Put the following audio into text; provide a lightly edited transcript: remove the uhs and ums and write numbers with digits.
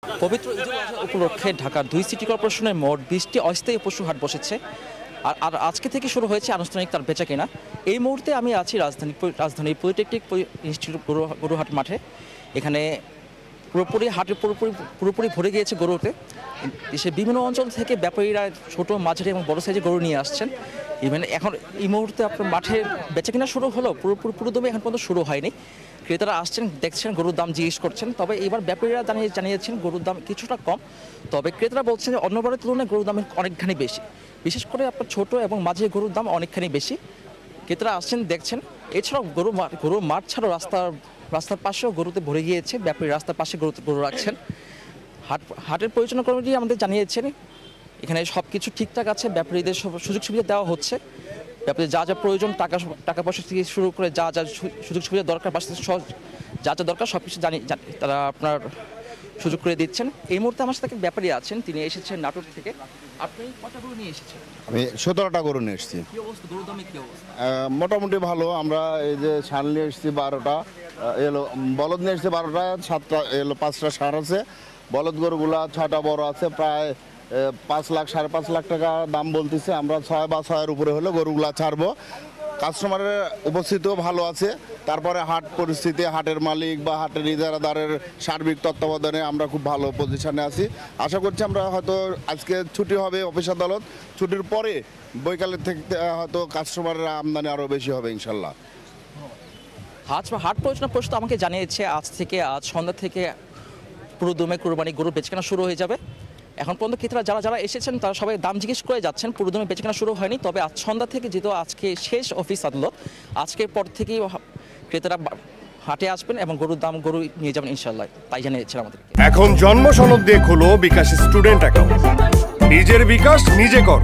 পবিত্র ঈদুল আজহা উপলক্ষে ঢাকার ২ সিটি কর্পোরেশনের মোট ২০টি অস্থায়ী পশু হাট বসেছে। আর আজকে থেকে শুরু হয়েছে আনুষ্ঠানিক তার বেচাকেনা। এই মুহূর্তে আমি আছি রাজধানীর পলিটেকনিক ইনস্টিটিউট গরুহাট মাঠে। এখানে পুরোপুরি ভরে গিয়েছে গরুতে। দেশের বিভিন্ন অঞ্চল থেকে ব্যাপারীরা ছোট, মাঝারি এবং বড় সাইজের গরু নিয়ে আসছেন। ইভেন এখন এই মুহূর্তে আপনার মাঠে বেচাকেনা শুরু হলো, পুরোদমে এখন পর্যন্ত শুরু হয়নি। ক্রেতারা আসছেন, দেখছেন, গরুর দাম জিজ্ঞেস করছেন। তবে এবার ব্যাপারীরা জানিয়েছেন গরুর দাম কিছুটা কম। তবে ক্রেতারা বলছেন যে অন্যবারের তুলনায় গরুর দাম অনেকখানি বেশি, বিশেষ করে আপনার ছোট এবং মাঝে গরুর দাম অনেকখানি বেশি। ক্রেতারা আসছেন, দেখছেন। এছাড়াও গরুর মাঠ ছাড়াও রাস্তার পাশেও গরুতে ভরে গিয়েছে। ব্যাপারী রাস্তার পাশে গরু রাখছেন। হাটের পরিচালনা কমিটি আমাদের জানিয়েছেন এখানে সব কিছু ঠিকঠাক আছে, ব্যাপারীদের সুযোগ সুবিধা দেওয়া হচ্ছে। ব্যাপারে যা যা প্রয়োজন, টাকা পয়সা থেকে শুরু করে যা যা সুযোগ সুবিধা দরকার, যা যা দরকার সব কিছু তারা আপনার সুযোগ করে দিচ্ছেন। এই মুহূর্তে আমার সাথে ব্যাপারী আছেন, তিনি এসেছেন নাটোর থেকে। আপনি কটা গরু নিয়ে এসেছেন? আমি 17টা গরু নিয়ে এসেছি। কি অবস্থা, গরুর দামে কি অবস্থা? মোটামুটি ভালো। আমরা এই যে ষাঁড় নিয়ে এসেছি 12টা, বলদ নিয়ে এসেছি 12টা, 7টা 5টা ষাঁড় আছে। বলদ গরুগুলা 6টা বড় আছে, প্রায় 5 লাখ 5.5 লাখ টাকা দাম বলতেছে। আমরা 6 বা 6-এর উপরে হলে গরুগুলা ছাড়বো। কাস্টমারের উপস্থিতিও ভালো আছে। তারপরে হাট পরিস্থিতি, হাটের মালিক বা হাটের ইজারাদারের সার্বিক তত্ত্বাবধানে আমরা খুব ভালো পজিশনে আছি। আশা করছি আমরা হয়তো আজকে ছুটি হবে, অফিস আদালত ছুটির পরে বৈকালের থেকে হয়তো কাস্টমারের আমদানি আরও বেশি হবে ইনশাল্লাহ। হাট পরিচালনা পরিষদ আমাকে জানিয়েছে আজ সন্ধ্যা থেকে পুরো দমে কুরবানি গরু বেচাকেনা শুরু হয়ে যাবে। এখন পর্যন্ত ক্রেতারা যারা এসেছেন তারা সবাই দাম জিজ্ঞেস করে যাচ্ছেন। পুরোদমে বেচাকেনা শুরু হয়নি। তবে আজ সন্ধ্যা থেকে, যেহেতু আজকে শেষ অফিস আদালত, আজকের পর থেকেই ক্রেতারা হাটে আসবেন এবং গরু নিয়ে যাবেন ইনশাল্লাহ, তাই জানিয়েছেন আমাদের। এখন জন্ম সনদ দিয়ে খোলো বিকাশ স্টুডেন্ট অ্যাকাউন্ট। নিজের বিকাশ নিজে কর।